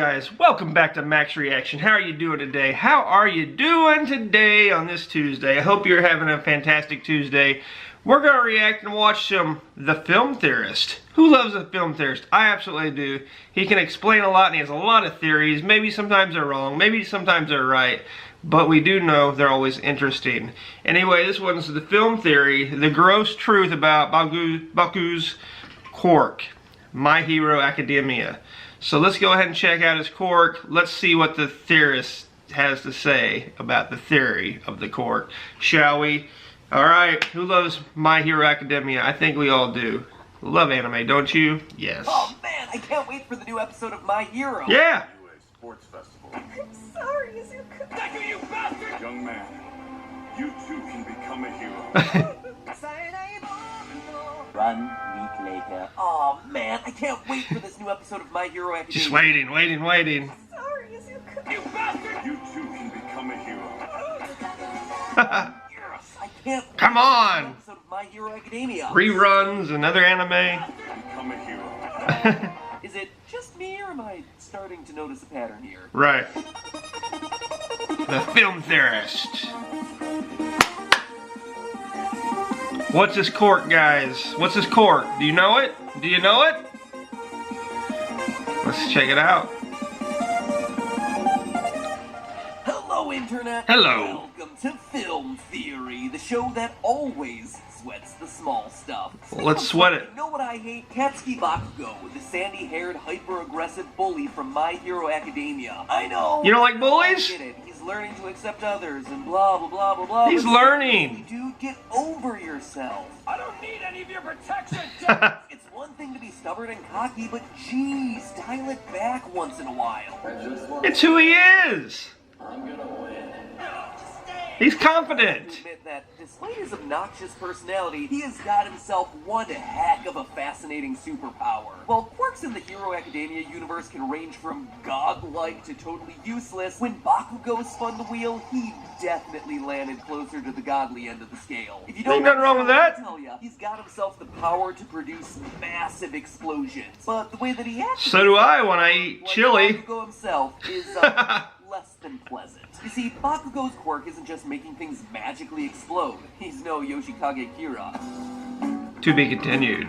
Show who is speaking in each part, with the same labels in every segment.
Speaker 1: guys? Welcome back to Max Reaction. How are you doing today? How are you doing today on this Tuesday? I hope you're having a fantastic Tuesday. We're going to react and watch some The Film Theorist. Who loves a film theorist? I absolutely do. He can explain a lot and he has a lot of theories. Maybe sometimes they're wrong, maybe sometimes they're right. But we do know they're always interesting. Anyway, this one's The Film Theory, the gross truth about Bakugo's Quirk, My Hero Academia. So let's go ahead and check out his Quirk. Let's see what the theorist has to say about the theory of the Quirk, shall we? Alright, who loves My Hero Academia? I think we all do. Love anime, don't you? Yes.
Speaker 2: Oh man, I can't wait for the new episode of My Hero.
Speaker 1: Yeah!
Speaker 3: Sports festival.
Speaker 2: I'm sorry, Izuku. Thank you, you bastard!
Speaker 3: Young man, you too can become a hero.
Speaker 2: 1 week later. Oh man, I can't wait for this new episode of My Hero Academia.
Speaker 1: Just waiting.
Speaker 2: Sorry, Izuku. You bastard!
Speaker 3: You too can become a hero.
Speaker 2: Yes, I can't wait
Speaker 1: Come on!
Speaker 2: for this episode of My Hero Academia.
Speaker 1: Reruns, another anime.
Speaker 3: Become a hero.
Speaker 2: Is it just me, or am I starting to notice a pattern here?
Speaker 1: Right. The Film Theorist. What's his Quirk, guys? What's his Quirk? Do you know it? Do you know it? Let's check it out.
Speaker 2: Hello, Internet.
Speaker 1: Hello.
Speaker 2: Welcome to Film Theory, the show that always sweats the small stuff.
Speaker 1: Well, let's sweat it.
Speaker 2: You know what I hate? Katsuki Bakugo, the sandy-haired, hyper-aggressive bully from My Hero Academia. I know.
Speaker 1: You don't like bullies?
Speaker 2: I get it. He's learning to accept others and blah, blah, blah, blah, blah.
Speaker 1: He's learning.
Speaker 2: Dude, get over yourself.
Speaker 4: I don't need any of your protection.
Speaker 2: It's one thing to be stubborn and cocky, but geez, dial it back once in a while.
Speaker 1: It's who he is.
Speaker 3: I'm gonna win.
Speaker 1: He's
Speaker 2: I
Speaker 1: confident.
Speaker 2: have to admit that, despite his obnoxious personality, he has got himself one heck of a fascinating superpower. While quirks in the Hero Academia universe can range from godlike to totally useless, when Bakugo spun the wheel, he definitely landed closer to the godly end of the scale. If you don't
Speaker 1: Ain't nothing wrong with that.
Speaker 2: I'll tell ya, he's got himself the power to produce massive explosions. But the way that he acts,
Speaker 1: So do I when I eat
Speaker 2: like
Speaker 1: chili.
Speaker 2: Bakugo himself is less than pleasant. You see, Bakugo's quirk isn't just making things magically explode. He's no Yoshikage Kira.
Speaker 1: To be continued.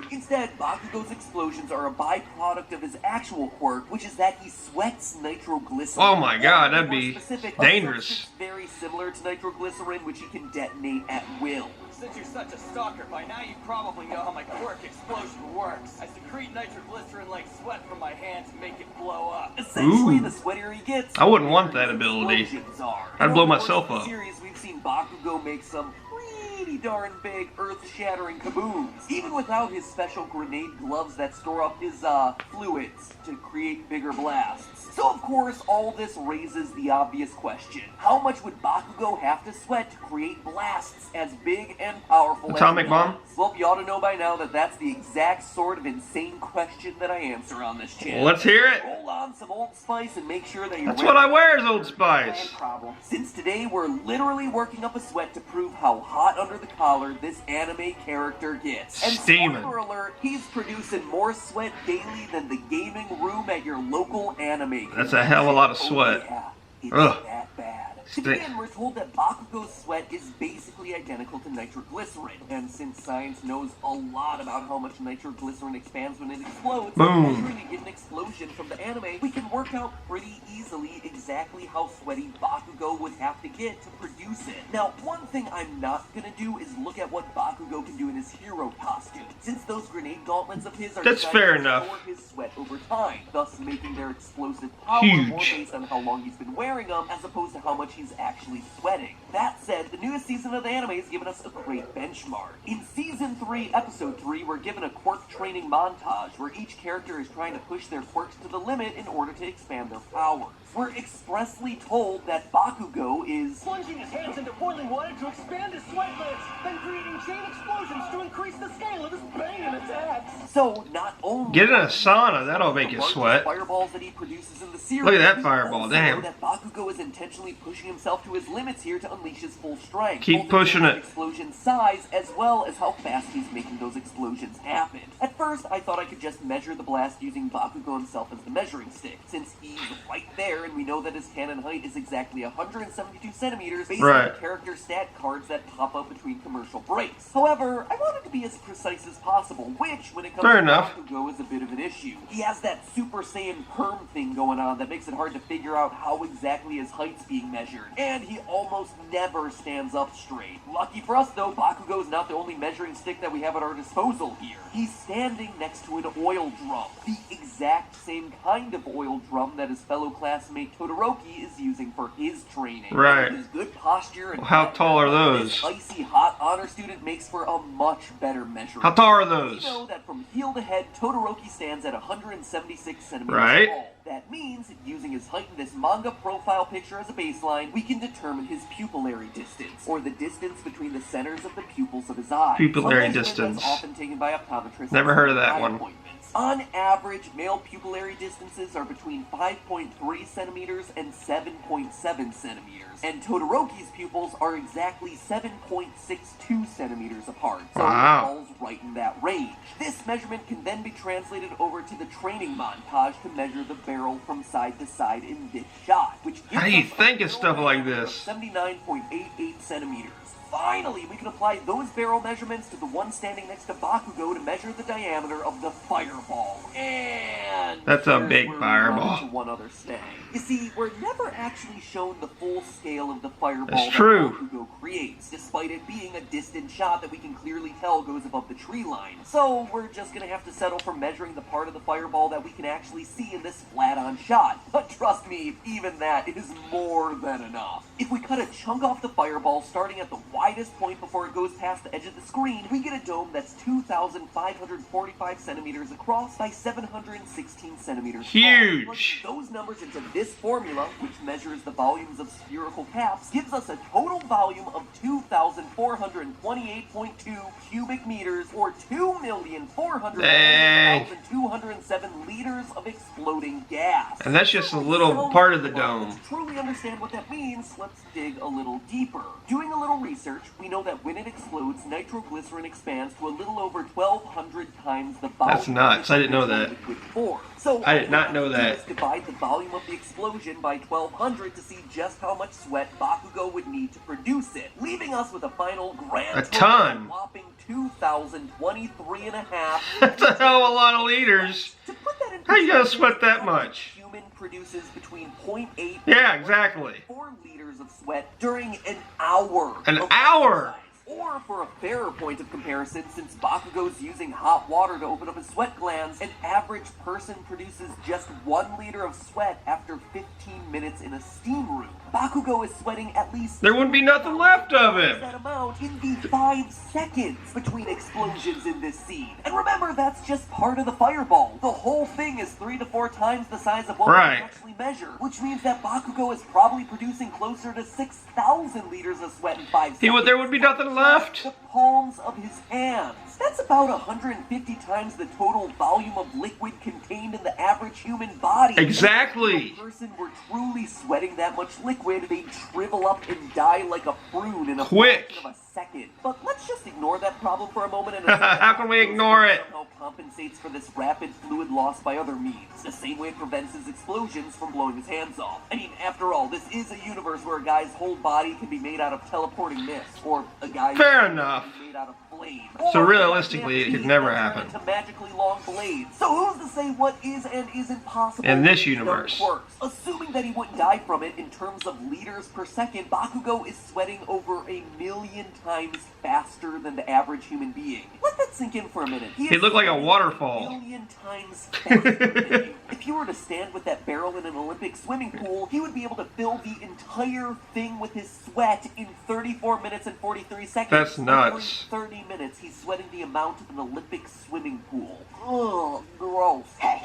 Speaker 2: Instead, Bakugo's explosions are a byproduct of his actual quirk, which is that he sweats nitroglycerin.
Speaker 1: Oh my god, that'd
Speaker 2: More
Speaker 1: be
Speaker 2: specific,
Speaker 1: dangerous.
Speaker 2: a substance very similar to nitroglycerin, which he can detonate at will.
Speaker 4: Since you're such a stalker, by now you probably know how my quirk explosion works. I secrete nitroglycerin like sweat from my hands and make it blow up.
Speaker 2: Essentially,
Speaker 1: Ooh.
Speaker 2: the sweatier he gets,
Speaker 1: I wouldn't want
Speaker 2: the bigger
Speaker 1: that
Speaker 2: his
Speaker 1: ability.
Speaker 2: explosions are.
Speaker 1: I'd blow
Speaker 2: Over the course
Speaker 1: myself
Speaker 2: of the
Speaker 1: up.
Speaker 2: series, we've seen Bakugo make some pretty darn big earth-shattering kabooms, even without his special grenade gloves that store up his fluids to create bigger blasts. So of course, all this raises the obvious question: how much would Bakugo have to sweat to create blasts as big and powerful
Speaker 1: Atomic
Speaker 2: as
Speaker 1: bomb?
Speaker 2: Well, you ought to know by now that that's the exact sort of insane question that I answer on this channel.
Speaker 1: Let's hear it.
Speaker 2: Roll on some Old Spice and make sure that you're
Speaker 1: That's what I wear is Old Spice.
Speaker 2: problem. Since today we're literally working up a sweat to prove how hot under the collar this anime character gets. And
Speaker 1: Steaming.
Speaker 2: spoiler alert, he's producing more sweat daily than the gaming room at your local anime.
Speaker 1: That's a hell of a lot of sweat.
Speaker 2: Oh, yeah. It's
Speaker 1: Ugh.
Speaker 2: that bad. To
Speaker 1: Stink.
Speaker 2: begin, we're told that Bakugo's sweat is basically identical to nitroglycerin. And since science knows a lot about how much nitroglycerin expands when it explodes,
Speaker 1: Boom.
Speaker 2: measuring a given explosion from the anime, we can work out pretty easily exactly how sweaty Bakugo would have to get to produce it. Now, one thing I'm not gonna do is look at what Bakugo can do in his hero costume, since those grenade gauntlets of his are
Speaker 1: That's
Speaker 2: designed
Speaker 1: fair
Speaker 2: to
Speaker 1: enough.
Speaker 2: store his sweat over time, thus making their explosive power
Speaker 1: Huge.
Speaker 2: more based on how long he's been wearing them, as opposed to how much he's actually sweating. That said, the newest season of the anime has given us a great benchmark. In Season 3, Episode 3, we're given a quirk training montage where each character is trying to push their quirks to the limit in order to expand their powers. We're expressly told that Bakugo is
Speaker 4: Plunging his hands into boiling water to expand his sweat glands, then creating chain explosions to increase the scale of his banging attacks.
Speaker 2: So, not only...
Speaker 1: Get in a sauna, that'll make
Speaker 2: the
Speaker 1: you
Speaker 2: largest
Speaker 1: sweat.
Speaker 2: fireballs that he produces in the series,
Speaker 1: Look at that
Speaker 2: we
Speaker 1: fireball,
Speaker 2: also
Speaker 1: damn.
Speaker 2: know that Bakugo is intentionally pushing himself to his limits here to unleash his full strength.
Speaker 1: Keep
Speaker 2: both in
Speaker 1: pushing
Speaker 2: terms of
Speaker 1: it.
Speaker 2: explosion size, as well as how fast he's making those explosions happen. At first, I thought I could just measure the blast using Bakugo himself as the measuring stick, since he's right there, and we know that his cannon height is exactly 172 centimeters based on the character stat cards that pop up between commercial breaks. However, I wanted to be as precise as possible, which, when it comes
Speaker 1: Fair
Speaker 2: to
Speaker 1: enough.
Speaker 2: Bakugo, is a bit of an issue. He has that Super Saiyan perm thing going on that makes it hard to figure out how exactly his height's being measured, and he almost never stands up straight. Lucky for us, though, Bakugo is not the only measuring stick that we have at our disposal here. He's standing next to an oil drum, the exact same kind of oil drum that his fellow classmate Todoroki is using for his training.
Speaker 1: Right.
Speaker 2: His good posture and
Speaker 1: How tall are
Speaker 2: this
Speaker 1: those?
Speaker 2: icy hot honor student makes for a much better measure.
Speaker 1: How tall are
Speaker 2: We
Speaker 1: those?
Speaker 2: know that from heel to head, Todoroki stands at 176 centimeters
Speaker 1: Right.
Speaker 2: tall. That means, using his height in this manga profile picture as a baseline, we can determine his pupillary distance, or the distance between the centers of the pupils of his eyes.
Speaker 1: Pupillary
Speaker 2: A measurement
Speaker 1: distance.
Speaker 2: that's often taken by optometrists.
Speaker 1: Never heard of that
Speaker 2: eye
Speaker 1: one.
Speaker 2: appointments. On average, male pupillary distances are between 5.3 centimeters and 7.7 centimeters. And Todoroki's pupils are exactly 7.62 centimeters apart. So
Speaker 1: Wow.
Speaker 2: it falls right in that range. This measurement can then be translated over to the training montage to measure the barrel from side to side in this shot, which gives
Speaker 1: How do you
Speaker 2: us a
Speaker 1: think of stuff
Speaker 2: barrel
Speaker 1: like
Speaker 2: diameter of
Speaker 1: this?
Speaker 2: 79.88 centimeters. Finally, we can apply those barrel measurements to the one standing next to Bakugo to measure the diameter of the fireball. And
Speaker 1: That's a
Speaker 2: here's
Speaker 1: big
Speaker 2: where we
Speaker 1: fireball.
Speaker 2: run into one other snag. You see, we're never actually shown the full scale of the fireball
Speaker 1: That's
Speaker 2: that
Speaker 1: true.
Speaker 2: Bakugo creates, despite it being a distant shot that we can clearly tell goes above the tree line. So we're just gonna have to settle for measuring the part of the fireball that we can actually see in this flat-on shot. But trust me, even that is more than enough. If we cut a chunk off the fireball starting at the widest point before it goes past the edge of the screen, we get a dome that's 2,545 centimeters across by 716 centimeters tall.
Speaker 1: Huge.
Speaker 2: Plugging those numbers into this formula, which measures the volumes of spherical caps, gives us a total volume of 2,428.2 cubic meters, or 2,400,207 liters of exploding gas.
Speaker 1: And that's just a little part of the dome.
Speaker 2: To truly understand what that means, let's dig a little deeper. Doing a little research, we know that when it explodes, nitroglycerin expands to a little over 1,200 times the volume.
Speaker 1: That's nuts. I didn't know that.
Speaker 2: Liquid form. So
Speaker 1: I did not know that.
Speaker 2: Let's divide the volume of the explosion by 1,200 to see just how much sweat Bakugo would need to produce it, leaving us with a final grand
Speaker 1: A
Speaker 2: total
Speaker 1: ton.
Speaker 2: of whopping 2,023 and a half.
Speaker 1: That's a hell of a lot of liters.
Speaker 2: To put that in
Speaker 1: How you gonna
Speaker 2: perspective,
Speaker 1: sweat that much?
Speaker 2: a human produces between 0.8
Speaker 1: Yeah, exactly.
Speaker 2: 4 liters of sweat during an hour.
Speaker 1: An
Speaker 2: of
Speaker 1: hour?
Speaker 2: exercise. Or, for a fairer point of comparison, since Bakugo's using hot water to open up his sweat glands, an average person produces just 1 liter of sweat after 15 minutes in a steam room. Bakugo is sweating at least...
Speaker 1: There wouldn't be nothing left of him.
Speaker 2: ...that amount in the 5 seconds between explosions in this scene. And remember, that's just part of the fireball. The whole thing is 3 to 4 times the size of what we
Speaker 1: Right.
Speaker 2: can actually measure, which means that Bakugo is probably producing closer to 6,000 liters of sweat in 5 seconds.
Speaker 1: There would be nothing left.
Speaker 2: The palms of his hands. That's about 150 times the total volume of liquid contained in the average human body.
Speaker 1: Exactly.
Speaker 2: If a person were truly sweating that much liquid, they'd shrivel up and die like a prune in a
Speaker 1: Quick.
Speaker 2: fraction of a second. But let's just ignore that problem for a moment and
Speaker 1: How can we ignore it?
Speaker 2: Somehow compensates for this rapid fluid loss by other means, the same way it prevents his explosions from blowing his hands off. I mean, after all, this is a universe where a guy's whole body can be made out of teleporting mist, or a guy's
Speaker 1: Fair
Speaker 2: body
Speaker 1: enough.
Speaker 2: can be made out of flame.
Speaker 1: So
Speaker 2: Or
Speaker 1: realistically, it
Speaker 2: a
Speaker 1: could
Speaker 2: man
Speaker 1: never
Speaker 2: can turn
Speaker 1: happen.
Speaker 2: into magically long blades. So who's to say what is and isn't possible
Speaker 1: In this
Speaker 2: with
Speaker 1: universe.
Speaker 2: Quirks? Assuming that he wouldn't die from it in terms of liters per second, Bakugo is sweating over 1,000,000 times faster than the average human being. Let that sink in for a minute.
Speaker 1: He looked like a waterfall.
Speaker 2: 1,000,000 times faster than you. If you were to stand with that barrel in an Olympic swimming pool, he would be able to fill the entire thing with his sweat in 34 minutes and 43 seconds.
Speaker 1: That's nuts.
Speaker 2: Every 30 minutes, he's sweating the amount of an Olympic swimming pool. Ugh, gross.
Speaker 5: Hey,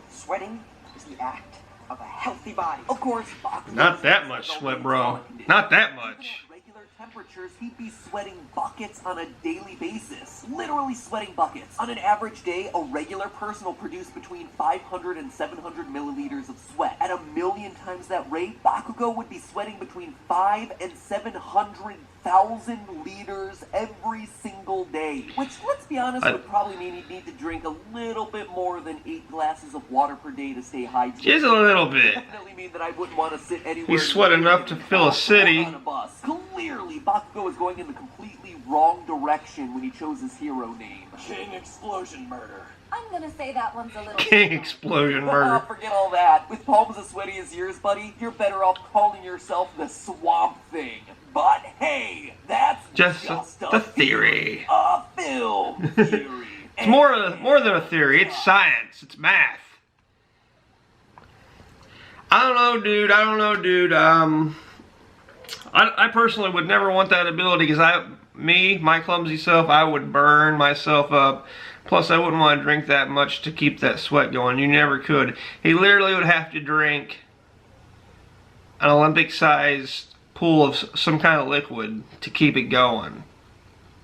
Speaker 5: sweating is the act of a healthy body.
Speaker 2: Of course, Bakugo
Speaker 1: Not
Speaker 2: is
Speaker 1: that
Speaker 2: a
Speaker 1: much
Speaker 2: result
Speaker 1: sweat,
Speaker 2: of
Speaker 1: bro.
Speaker 2: metabolic condition.
Speaker 1: Not that
Speaker 2: Even
Speaker 1: much.
Speaker 2: at regular temperatures, he'd be sweating buckets on a daily basis. Literally sweating buckets. On an average day, a regular person will produce between 500 and 700 milliliters of sweat. At 1,000,000 times that rate, Bakugo would be sweating between 5 and 700,000 liters every single day. Which, let's be honest, would probably mean he'd need to drink a little bit more than 8 glasses of water per day to stay hydrated.
Speaker 1: Just a little bit.
Speaker 2: Definitely mean that I wouldn't want to sit anywhere.
Speaker 1: He sweat enough to fill a city.
Speaker 2: On a bus. Clearly, Bakugo is going in the completely wrong direction when he chose his hero name.
Speaker 4: King Explosion Murder.
Speaker 6: I'm gonna say that one's a little...
Speaker 1: King Explosion Murder.
Speaker 2: Forget all that. With palms as sweaty as yours, buddy, you're better off calling yourself the Swamp Thing. But hey, that's
Speaker 1: Just the theory.
Speaker 2: A film theory.
Speaker 1: It's more than a theory. It's science. It's math. I don't know, dude. I personally would never want that ability because my clumsy self, I would burn myself up. Plus, I wouldn't want to drink that much to keep that sweat going. You never could. He literally would have to drink an Olympic-sized pool of some kind of liquid to keep it going.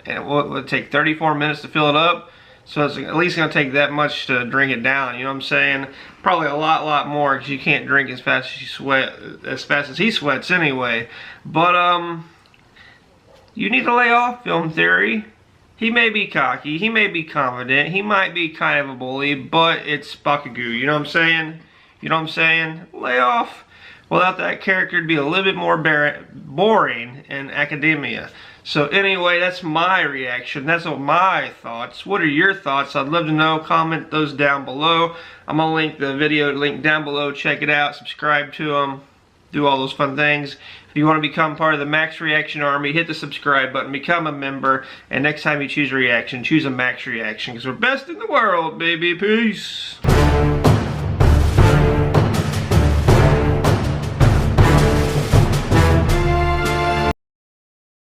Speaker 1: And it would take 34 minutes to fill it up. So it's at least going to take that much to drink it down. You know what I'm saying? Probably a lot more because you can't drink as fast as he sweats anyway. But you need to lay off, Film Theory. He may be cocky, he may be confident, he might be kind of a bully, but it's Bakugo. You know what I'm saying? You know what I'm saying? Lay off. Without that character, it'd be a little bit more boring in academia. So anyway, that's my reaction. That's my thoughts. What are your thoughts? I'd love to know. Comment those down below. I'm going to link the video link down below. Check it out. Subscribe to them. Do all those fun things. If you want to become part of the Max Reaction Army, hit the subscribe button. Become a member. And next time you choose a reaction, choose a Max Reaction. Because we're best in the world, baby. Peace.